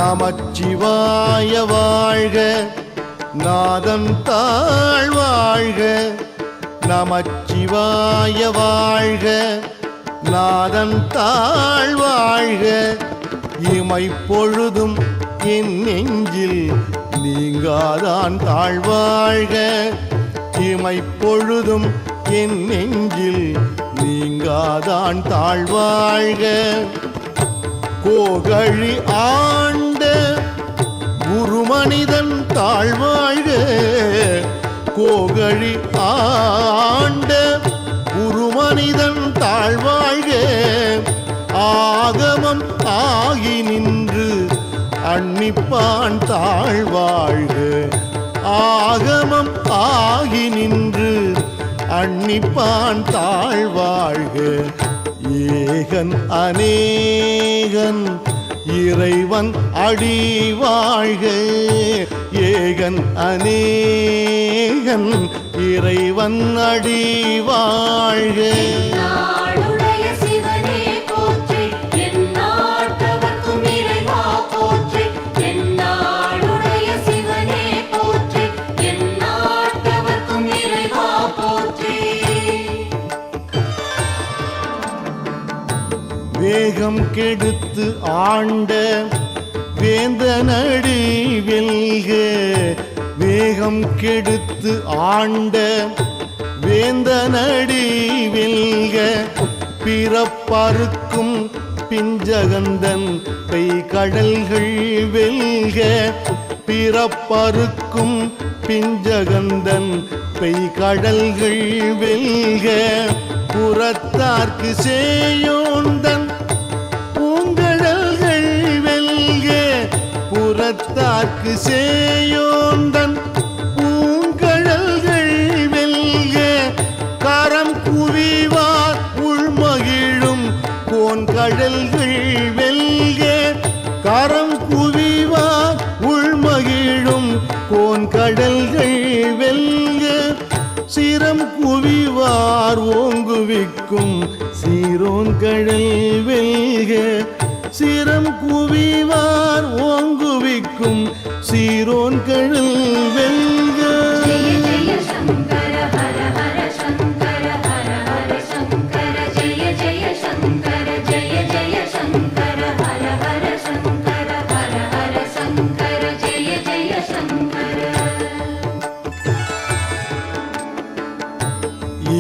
நமச்சிவாய வாழ்க, நாதன் தாழ் வாழ்க. நமச்சிவாய வாழ்க, நாதன் தாழ் வாழ்க. இமைப்பொழுதும் என் நெஞ்சில் நீங்காதான் தாழ்வாழ்க. இமைப்பொழுதும் என் நெஞ்சில் நீங்காதான் தாழ்வாழ்க. கோகழி ஆண்ட குருமனிதன் தாழ்வாழ்க. கோகழி ஆண்ட குருமனிதன் தாழ்வாழ்க. ஆகமம் ஆகி நின்று அன்னிப்பான் தாழ்வாழ்க. ஆகமம் ஆகி நின்று அன்னிப்பான் தாழ்வாழ்க. ஏகன் அநேகன் இறைவன் அடி வாழ்க. ஏகன் அநேகன் இறைவன் அடி வாழ்க. வேகம் கெடுத்து ஆண்ட வேந்தனடி வெல்க. வேகம் கெடுத்து ஆண்ட வேந்தனடி வெல்க. பிறப்பறுக்கும் பிஞ்சகந்தன் பெய்கடல்கள் வெல்க. பிறப்பறுக்கும் பிஞ்சகந்தன் பெய்கடல்கள் வெல்க. புறத்தார்க்கு சேயோந்தன் பூங்கடல்கள் வெல்க. புறத்தார்க்கு சேயோந்தன் பூங்கடல்கள் வெல்க. கரம் குவிவார் உள்மகிழும் கோன்கடல்கள் வெல்க. கரம் குவிவார் உள்மகிழும் கோன்கடல்கள் வெல்க. சிரம் குவிவார் ஓங்குவிக்கும் சீரோன் கடல் வெல்க. சிரம் குவிவார் ஓங்குவிக்கும் சீரோன் கடல் வெல்க. ஜெய ஜெய சங்கர ஹர ஹர சங்கர ஹர ஹர சங்கர. ஜெய ஜெய சங்கர ஜெய ஜெய சங்கர ஹர ஹர சங்கர ஹர ஹர சங்கர. ஜெய ஜெய சங்கர.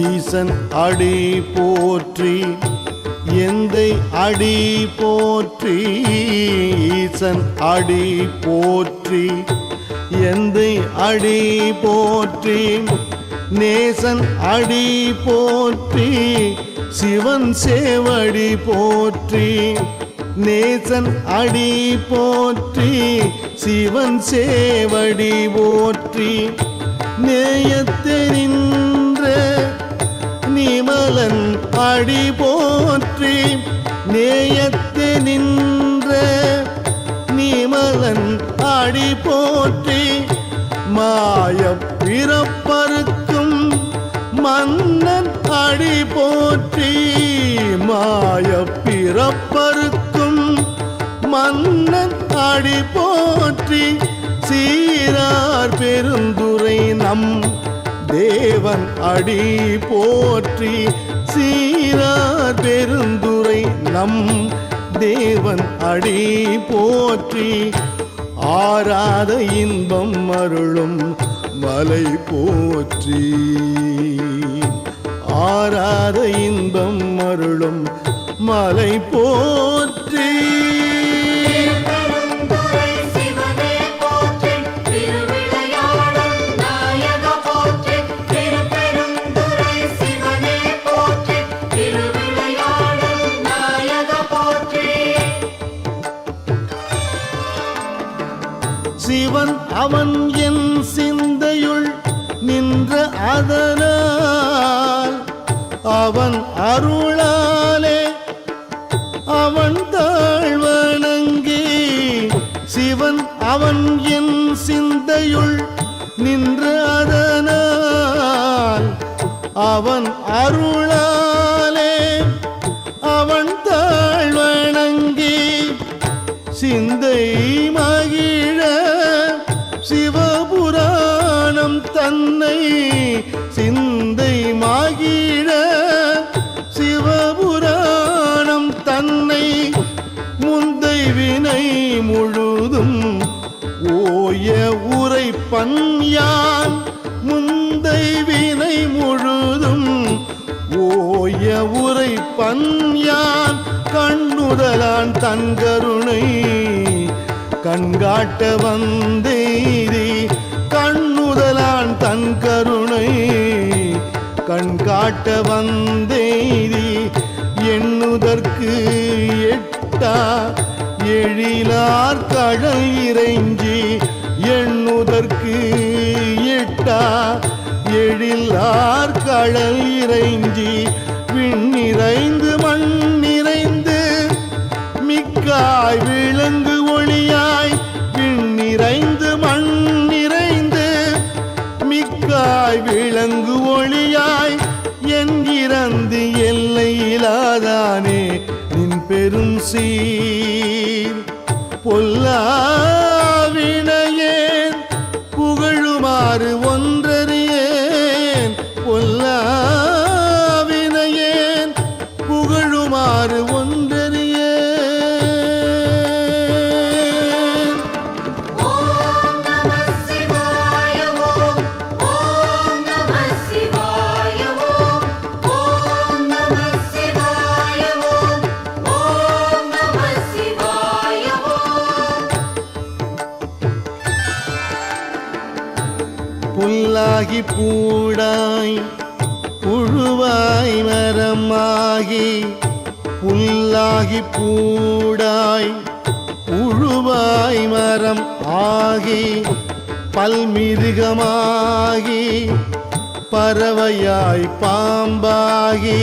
ஈசன் அடி போற்றி எந்தை அடி போற்றி. ஈசன் அடி போற்றி எந்தை அடி போற்றி. நேசன் அடி போற்றி சிவன் சேவடி போற்றி. நேசன் அடி போற்றி சிவன் சேவடி போற்றி. நேயத்தை நின்ற நிமலன் அடி போற்றி. நேயத்தை நின்ற நிமலன் அடி போற்றி. மாய பிறப்பறுக்கும் மன்னன் அடி போற்றி. மாய பிறப்பறுக்கும் மன்னன் அடி போற்றி. சீரார் பெருந்துரை நம் தேவன் அடி போற்றி. சீரார் பெருந்துரை நம் தேவன் அடி போற்றி. ஆராத இன்பம் அருளும் மலை போற்றி. ஆராத இன்பம் அருளும் மலை போற்றி. சிவன் அவன் என் சிந்தையுள் நின்ற அதனால் அவன் அருளாலே அவன் தாழ்வணங்கி. சிவன் அவன் என் சிந்தையுள் நின்ற அதனால் அவன் அருளாலே அவன் தாழ்வணங்கி. சிந்தை வினை முழுதும் ஓய உரைப்பன் யான் முந்தை வினை முழுதும் ஓய உரைப்பன் யான் கண்ணுதலான் தன் கருணை கண்காட்ட வந்தேரி கண்ணுதலான் தன் கருணை கண்காட்ட வந்தேரி எண்ணுதற்கு எட்டா எழிலார் கடல் இறைஞ்சி எண்ணுதற்கு எட்டா எழிலார் கடல் இறைஞ்சி விண்ணிறைந்து மண் நிறைந்து மிக்காய் விளங்கு ஒளியாய் விண்ணிறைந்து மண் நிறைந்து மிக்காய் விளங்கு ஒளியாய் என் இறந்து எல்லையிலாதானே நின் பெரும் சீர் பொல்லாவினையேன் புகழுமாறு ஒன்றறியேன் பொல்லாவினையேன் புகழுமாறு ஒன்றறியேன் ஓம் நம சிவாய ஓம் ஓம் நம சிவாய ஓம் ஓம் நம சிவாய ஓம் ஓம் நம சிவாய ஓம் புல்லாகி பூடாய் புழுவாய் மரமாகி புல்லாகி பூடாய் புழுவாய் மரம் ஆகி பல்மிருகமாகி பறவையாய் பாம்பாகி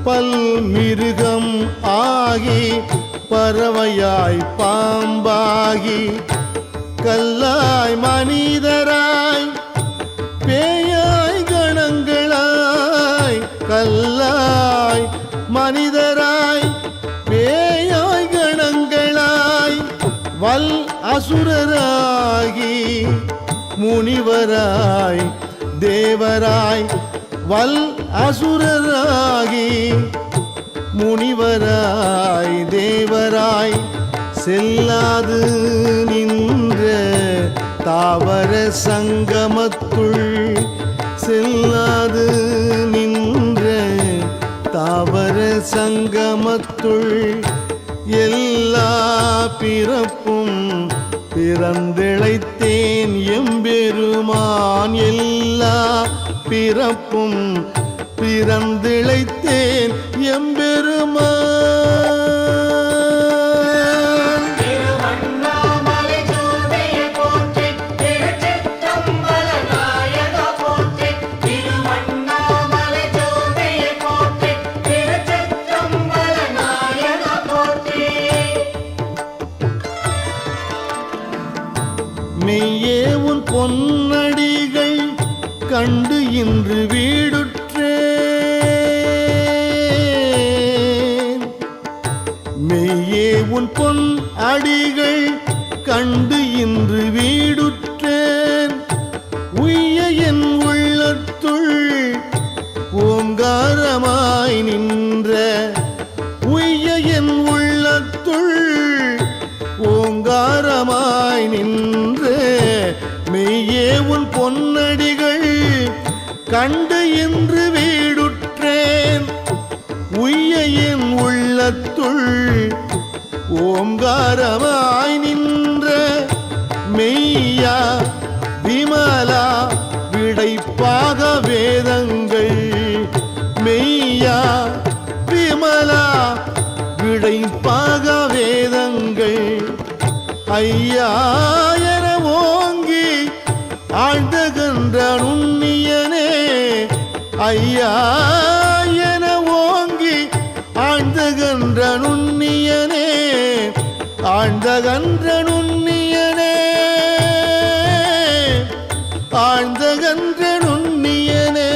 பல்மிருகம் ஆகி பறவையாய் பாம்பாகி கல்லாய் மனிதராய் பேயாய் கணங்களாய் கல்லாய் மனிதராய் பேயாய் கணங்களாய் வல் அசுரராகி முனிவராய் தேவராய் வல் அசுரராகி முனிவராய் தேவராய் செல்லாது நின்ற தாவர சங்கமத்துள் செல்லாது நின்ற தாவர சங்கமத்துள் எல்லா பிறப்பும் பிறந்திழைத்தேன் எம்பெருமான் எல்லா பிறப்பும் பிறந்திழைத்தேன் எம்பெருமான் திருவண்ணாமலை ஜோதிய போற்றி திருச்சிற்றம்பல நாயக போற்றி திருவண்ணாமலை ஜோதிய போற்றி திருச்சிற்றம்பல நாயக போற்றி மெய்யே உன் பொன்னடிகள் கண்டு இன்று வீடுற்றேன் மெய்யே உன் பொன் அடிகள் கண்டு இன்று வீடுற்றேன் உய்ய என் உள்ளத்துள் ஓங்காரமாய் நின்ற உய்ய என் உள்ளத்துள் ஓங்காரமாய் நின்ற மெய்யே உன் பொன்னடிகள் கண்டு இன்று வீடுற்றேன் உய்ய என் உள்ளத்துள் ஓங்காரமாய் நின்ற மெய்யா விமலா விடைப்பாக வேதங்கள் மெய்யா விமலா விடைப்பாக வேதங்கள் ஐயா என ஓங்கி ஆழ்ந்தகன்ற நுண்ணியனே ஐயா என ஓங்கி ஆழ்ந்தகன்ற நுண்ணியனே ஆழ்ந்தகன்ற நுண்ணியனே ஆழ்ந்தகன்ற நுண்ணியனே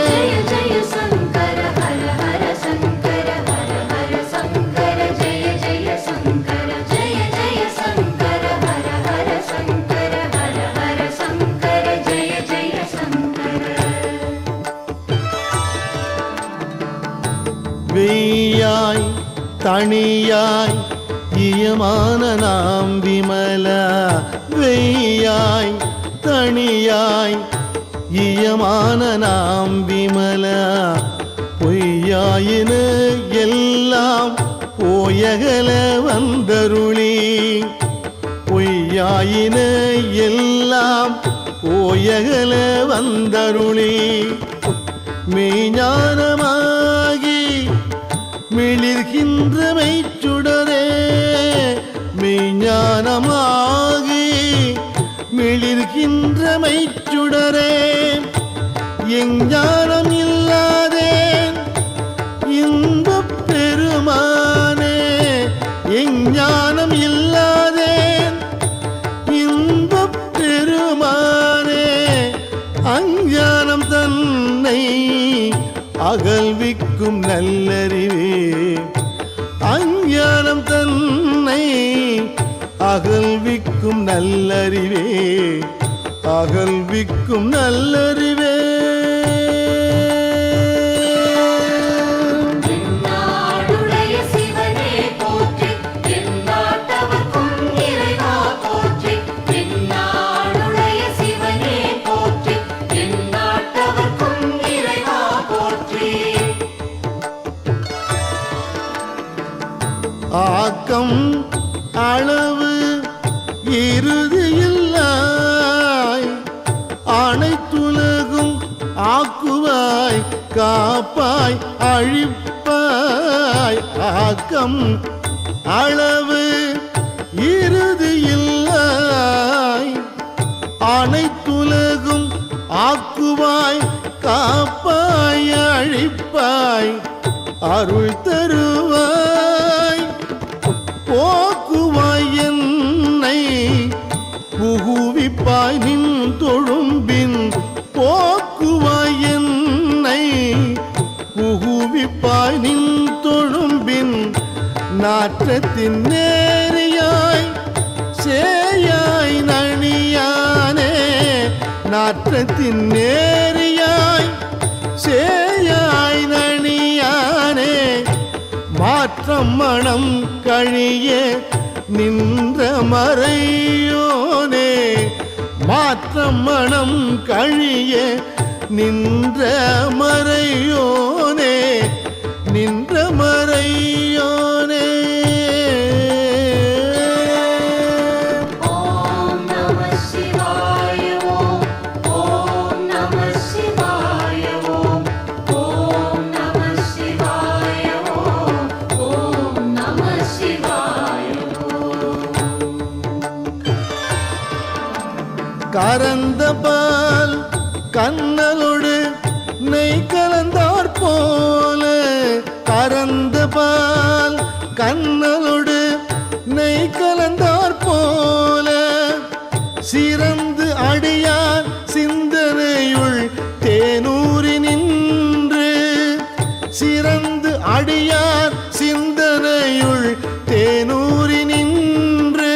ஜய ஜய சங்கர ஹர ஹர சங்கர ஹர ஹர சங்கர ஜய ஜய சங்கர ஜய ஜய சங்கர ஹர ஹர சங்கர ஹர ஹர சங்கர ஜய ஜய சங்கர வெய்யாய் தனியாய் இயமான நாம் விமலா வெய்யாய் தனியாய் இயமான நாம் விமலா பொய்யாயின எல்லாம் போயகல வந்தருளி பொய்யாயின எல்லாம் போயகல வந்தருளி மெய்ஞானமாகி மிளிர்கின்ற மெய்ச்சுடரே மெய்ஞானமாகி மிளிர்கின்ற மெய்ச்சுடரே எஞ்ஞானம் இல்லாதேன் இன்பப் பெருமானே எஞ்ஞானம் இல்லாதேன் இன்பப் பெருமானே அஞ்ஞானம் தன்னை அகல்விக்கும் நல்லறிவே அஞ்ஞானம் தன்னை அகல்விக்கும் நல்லறிவே அகல்விக்கும் நல்லறிவே நாடுடைய சிவனே போற்றி எந்நாட்டவர்க்கும் இறைவா போற்றி நாடுடைய சிவனே போற்றி எந்நாட்டவர்க்கும் இறைவா போற்றி ஆக்கம் அளவு இறுதியில்லாய் அனைத்துலகும் ஆக்குவாய் காப்பாய் அழிப்பாய் ஆக்கம் அளவு இறுதியில்லாய் அனைத்துலகும் ஆக்குவாய் காப்பாய் அழிப்பாய் அருள் தருவாய் போக்குவாய் என்னை புகுவிப்பாய் நின் தொழும்பின் போக்குவாய் என்னை புகுவிப்பாய் நின் தொழும்பின் நாற்றத்தின் நேரியாய் சேயாய் நணியானே நாற்றத்தின் நேரியாய் சேயாய் நணியானே மாற்றம் மனம் கழிய நின்ற மறையோனே மாற்றம் மனம் கழிய நின்ற மறையோனே நின்ற மறையோனே ஓம் நமः சிவாய ஓம் ஓம் நமः சிவாய ஓம் ஓம் நமः சிவாய ஓம் ஓம் நமः சிவாய கரந்த பால் கண்ணலோடு நெய் கலந்தார் போல கரந்த பால் கண்ணலோடு நெய் கலந்தார் போல சிறந்து அடியார் சிந்தனையுள் தேனூரி நின்று சிறந்து அடியார் சிந்தனையுள் தேனூரி நின்று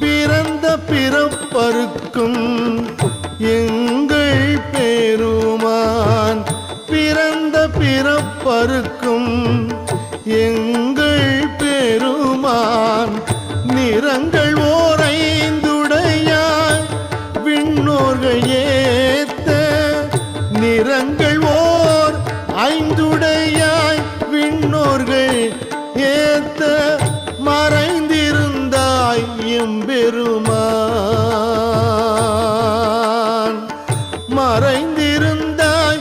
பிறந்த பிறப்பருக்கும் எங்கள் பெருமான் பிறந்த பிறப்பருக்கும் எங்கள் பெருமான் நிறங்கள் ஓரைந்துடையாய் விண்ணோர்கள் ஏத்த நிறங்கள் ஓர் ஐந்துடையாய் விண்ணோர்கள் ஏத்த மறைந்திருந்தாய் எம்பெருமான் மறைந்திருந்தாய்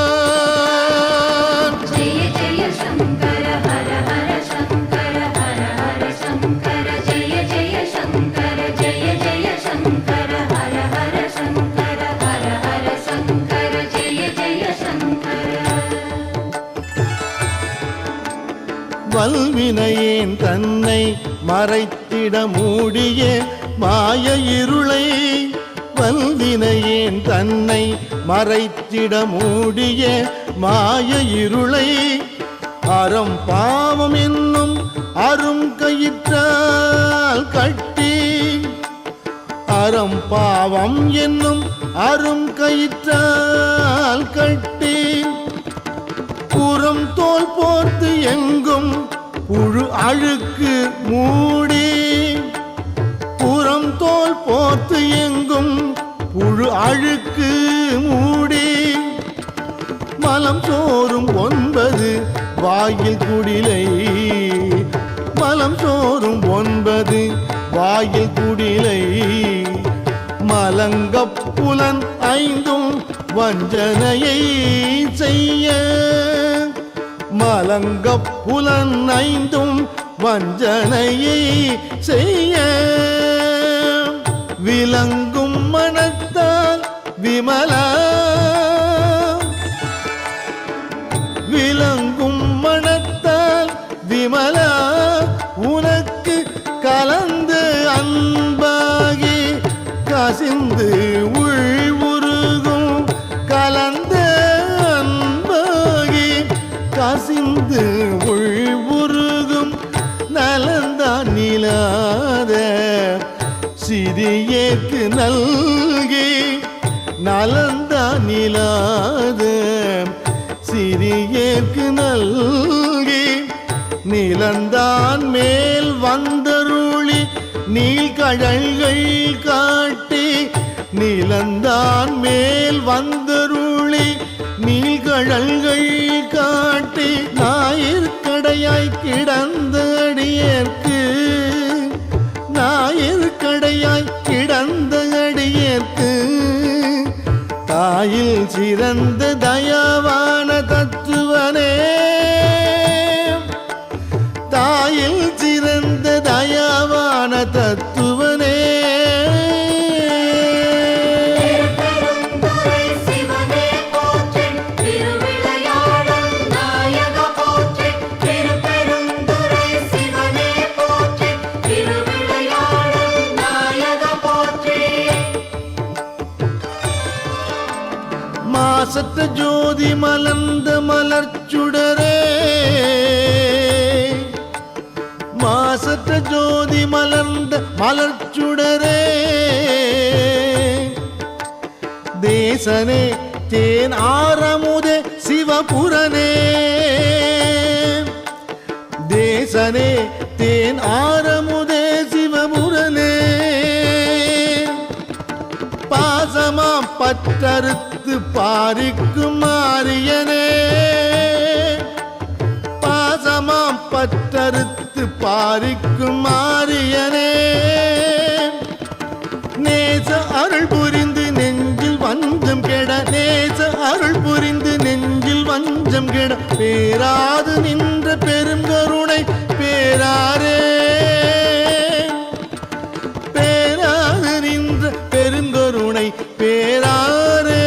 எம்பெருமான் ஜெய ஜெய சங்கர ஹர ஹர சங்கர ஹர ஹர சங்கர ஜெய ஜெய சங்கர ஜெய ஜெய சங்கர ஹர ஹர சங்கர ஹர ஹர சங்கர ஜெய ஜெய சங்கர வல்வினையேன் தன்னை மறைத்திட மூடிய மாய இருளை வல்வினையேன் தன்னை மறைத்திட மூடிய மாய இருளை அறம் பாவம் என்னும் அரும் கயிற்றால் கட்டி அறம் பாவம் என்னும் அரும் கயிற்றால் கட்டி புறம் அழுக்கு மூடி புறம் தோல் போர்த்து எங்கும் புழு அழுக்கு மூடி மலம் சோறும் 9 வாயில் குடிலை மலம் சோறும் 9 வாயில் குடிலை மலங்கப் புலன் 5 வஞ்சனையை செய்ய மலங்கப் புலன் 5 வஞ்சனையை செய்ய விளங்கும் மனத்தால் விமலா விளங்கும் மனத்தால் விமலா உனக்கு கலந்து அன்பாகி கசிந்து உள்வுருகும் கலந்த அன்பாகி கசிந்து உள்வுருகும் நலந்தான் நிலாத சிறியேற்கு நல்கி நலந்தான் நிலாத சிறியேற்கு நல்கி நிலந்தான் மேல் வந்தருளி நீள்கழல்கள் காட்டி நிலந்தான் மேல் வந்தருளி நீள்கழல்கள் காட்டி ஞாயிற்கடையாய் கிடந்த அடியேற்கு ஞாயிற்கடையாய் கிடந்த அடியேற்கு தாயில் சிறந்த தயவான தத்துவனே தாயில் சிறந்த தயவான தத்துவனே மாசற்ற ஜோதி மலர்ந்த மலர்ச்சுடரே மாசற்ற ஜோதி மலர்ந்த மலர்ச்சுடரே தேசனே தேன் ஆரமுதே சிவபுரனே தேசனே தேன் ஆரமுதே சிவபுரனே பாசமாம் பற்றறுத்து பாரிக்கும் மாரியனே பாசமாம் பற்றறுத்து பாரிக்கும் மாரியனே நேச அருள் புரிந்து நெஞ்சில் வஞ்சம் கெட நேச அருள் புரிந்து நெஞ்சில் வஞ்சம் கெட பேராது நின்ற பெரும் கருணை பேராரே பேராது நின்ற பெருங்கருணை பேராரே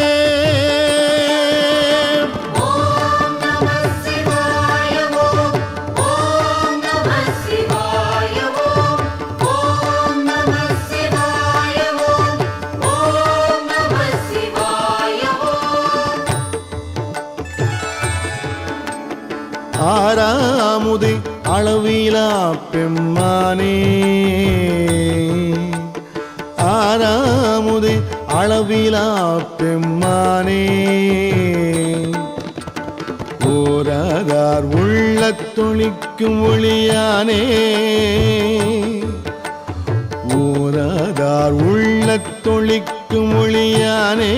ஆறாமுதே அளவிலா பெம்மானே ஆறாமுதே அளவிலா பெம்மானே ஓராதார் உள்ளத் தொழிக்கும் ஒளியானே ஓராதார் உள்ளத் தொழிக்கும் ஒளியானே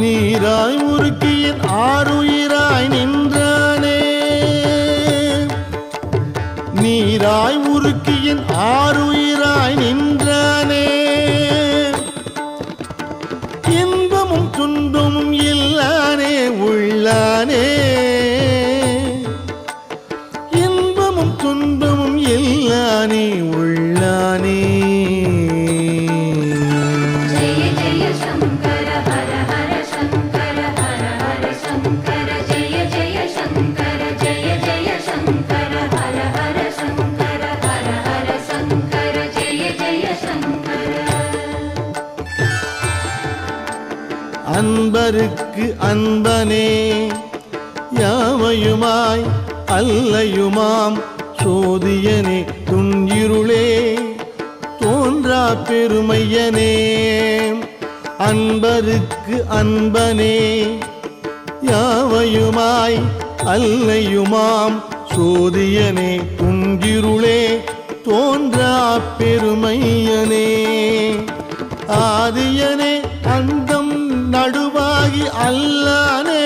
நீராய் உருக்கியின் ஆறுயிராய் நின்றானே நீராய் உருக்கியின் ஆறுயிராய் நின்றானே இன்பமும் துன்பமும் இல்லானே உள்ளானே இன்பமும் துன்பமும் இல்லானே உள்ளானே அன்பருக்கு அன்பனே யாவையுமாய் அல்லையுமாம் சோதியனே துன்னிருளே தோன்றா பெருமையனே அன்பருக்கு அன்பனே யாவையுமாய் அல்லையுமாம் சோதியனே துன்கிருளே தோன்றா பெருமையனே ஆதியனே அந்தம் நடுவாகி அல்லானே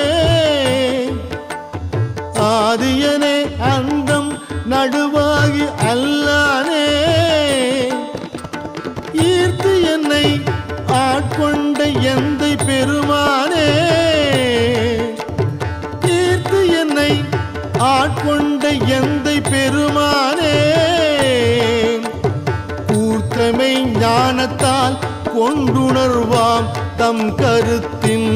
ஆதியனே அந்தம் நடுவாகி அல்லானே ஈர்த்து என்னை ஆட்கொண்ட எந்தை பெருமானே ஈர்த்து என்னை ஆட்கொண்ட எந்தை பெருமானே கூர்த்தமை ஞானத்தால் கொண்டுணர்வாம் தம் கருத்தின்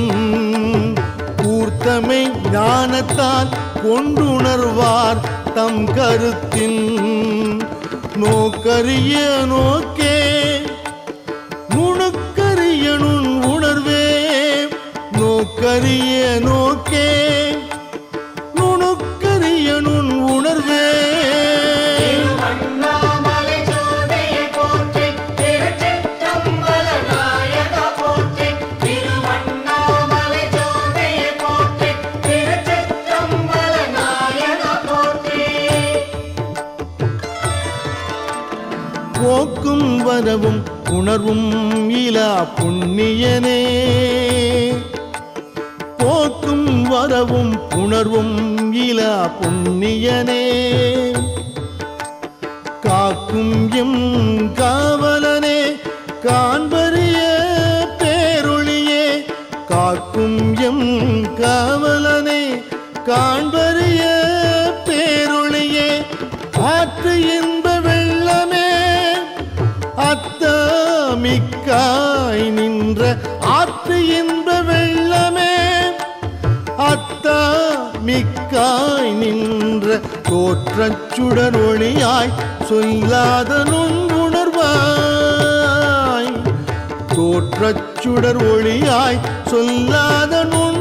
கூர்த்தமை ஞானத்தால் கொண்டுணர்வார் தம் கருத்தின் நோக்கரிய நோக்கே நுணுக்கரிய நுண் உணர்வே நோக்கரிய நோக்கே நுணுக்கரிய நுண் உணர்வே திருவண்ணாமலை ஜோதியை போற்றி திருச்சிற்றம்பல நாயக போற்றி திருவண்ணாமலை ஜோதியை போற்றி திருச்சிற்றம்பல நாயக போற்றி போக்கும் வரவும் உணர்வும் இலா புண்ணியனே போக்கும் வரவும் உணர்வும் இலா புண்ணியனே காக்கும் எம் காவலனே காண்பரிய பேரொளியே காக்கும் எம் காவலனே காண்பரிய பேரொளியே ஆற்று இன்ப வெள்ளமே அத்தமிக்காய் நின்ற ஆற்று இன்ப வெள்ளமே அத்தமிக்காய் நின்ற தோற்றச் சுடர் ஒளியாய் சொல்லாத நுண்ணுணர்வாய் தோற்றச் சுடர் ஒளியாய் சொல்லாத நுண்